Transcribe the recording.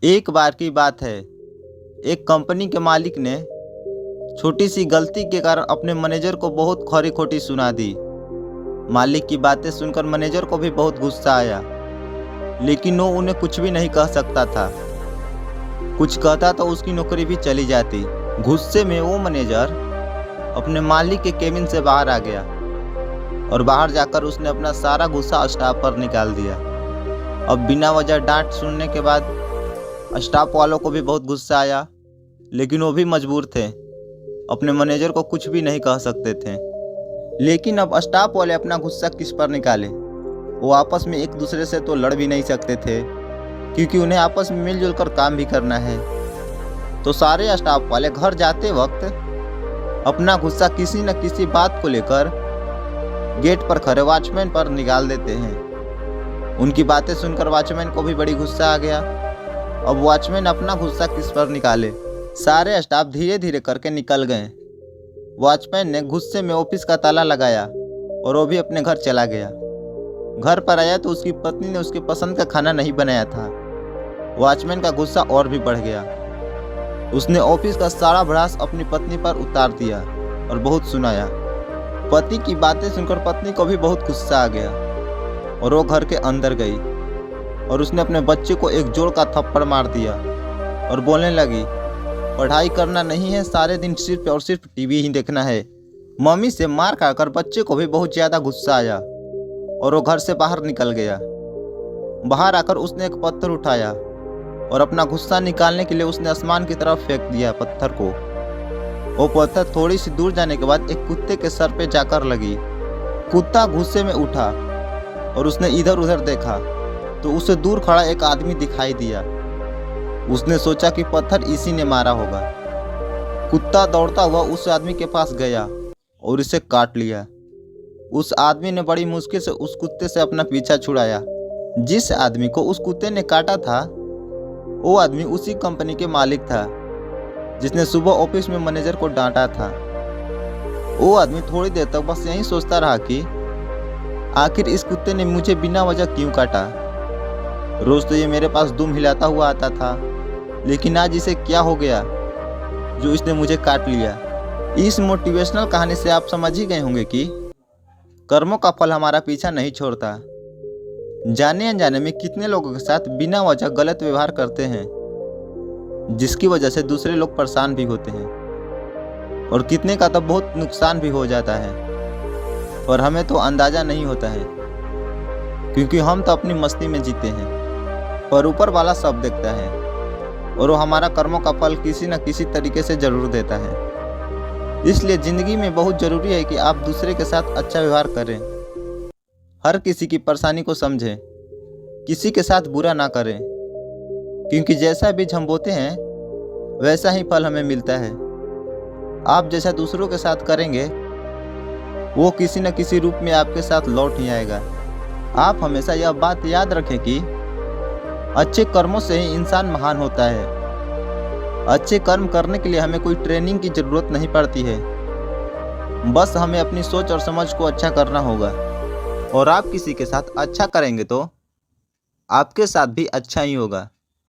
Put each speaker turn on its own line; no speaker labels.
एक बार की बात है, एक कंपनी के मालिक ने छोटी सी गलती के कारण अपने मैनेजर को बहुत खरी खोटी सुना दी। मालिक की बातें सुनकर मैनेजर को भी बहुत गुस्सा आया, लेकिन वो उन्हें कुछ भी नहीं कह सकता था। कुछ कहता तो उसकी नौकरी भी चली जाती। गुस्से में वो मैनेजर अपने मालिक के केबिन से बाहर आ गया और बाहर जाकर उसने अपना सारा गुस्सा स्टाफ पर निकाल दिया। अब बिना वजह डांट सुनने के बाद स्टाफ वालों को भी बहुत गुस्सा आया, लेकिन वो भी मजबूर थे, अपने मैनेजर को कुछ भी नहीं कह सकते थे। लेकिन अब स्टाफ वाले अपना गुस्सा किस पर निकाले? वो आपस में एक दूसरे से तो लड़ भी नहीं सकते थे, क्योंकि उन्हें आपस में मिलजुल कर काम भी करना है। तो सारे स्टाफ वाले घर जाते वक्त अपना गुस्सा किसी न किसी बात को लेकर गेट पर खड़े वॉचमैन पर निकाल देते हैं। उनकी बातें सुनकर वॉचमैन को भी बड़ी गुस्सा आ गया। अब वॉचमैन अपना गुस्सा किस पर निकाले? सारे स्टाफ धीरे धीरे करके निकल गए। वॉचमैन ने गुस्से में ऑफिस का ताला लगाया और वो भी अपने घर चला गया। घर पर आया तो उसकी पत्नी ने उसके पसंद का खाना नहीं बनाया था। वॉचमैन का गुस्सा और भी बढ़ गया। उसने ऑफिस का सारा भड़ास अपनी पत्नी पर उतार दिया और बहुत सुनाया। पति की बातें सुनकर पत्नी को भी बहुत गुस्सा आ गया और वो घर के अंदर गई और उसने अपने बच्चे को एक जोर का थप्पड़ मार दिया और बोलने लगी, पढ़ाई करना नहीं है, सारे दिन सिर्फ और सिर्फ टीवी ही देखना है। मम्मी से मार खाकर बच्चे को भी बहुत ज़्यादा गुस्सा आया और वो घर से बाहर निकल गया। बाहर आकर उसने एक पत्थर उठाया और अपना गुस्सा निकालने के लिए उसने आसमान की तरफ फेंक दिया पत्थर को। वो पत्थर थोड़ी सी दूर जाने के बाद एक कुत्ते के सर पे जाकर लगी। कुत्ता गुस्से में उठा और उसने इधर उधर देखा तो उसे दूर खड़ा एक आदमी दिखाई दिया। उसने सोचा कि पत्थर इसी ने मारा होगा। कुत्ता दौड़ता हुआ उस आदमी के पास गया और इसे काट लिया। उस आदमी ने बड़ी मुश्किल से उस कुत्ते से अपना पीछा छुड़ाया। जिस आदमी को उस कुत्ते ने काटा था वो आदमी उसी कंपनी के मालिक था जिसने सुबह ऑफिस में मैनेजर को डांटा था। वो आदमी थोड़ी देर तक बस यही सोचता रहा कि आखिर इस कुत्ते ने मुझे बिना वजह क्यों काटा। रोज तो ये मेरे पास दुम हिलाता हुआ आता था, लेकिन आज इसे क्या हो गया जो इसने मुझे काट लिया। इस मोटिवेशनल कहानी से आप समझ ही गए होंगे कि कर्मों का फल हमारा पीछा नहीं छोड़ता। जाने अनजाने में कितने लोगों के साथ बिना वजह गलत व्यवहार करते हैं, जिसकी वजह से दूसरे लोग परेशान भी होते हैं और कितने का तो बहुत नुकसान भी हो जाता है और हमें तो अंदाज़ा नहीं होता है, क्योंकि हम तो अपनी मस्ती में जीते हैं। पर ऊपर वाला सब देखता है और वो हमारा कर्मों का फल किसी न किसी तरीके से ज़रूर देता है। इसलिए ज़िंदगी में बहुत ज़रूरी है कि आप दूसरे के साथ अच्छा व्यवहार करें, हर किसी की परेशानी को समझें, किसी के साथ बुरा ना करें, क्योंकि जैसा बीज हम बोते हैं वैसा ही फल हमें मिलता है। आप जैसा दूसरों के साथ करेंगे वो किसी न किसी रूप में आपके साथ लौट ही आएगा। आप हमेशा यह बात याद रखें कि अच्छे कर्मों से ही इंसान महान होता है। अच्छे कर्म करने के लिए हमें कोई ट्रेनिंग की ज़रूरत नहीं पड़ती है, बस हमें अपनी सोच और समझ को अच्छा करना होगा। और आप किसी के साथ अच्छा करेंगे तो आपके साथ भी अच्छा ही होगा।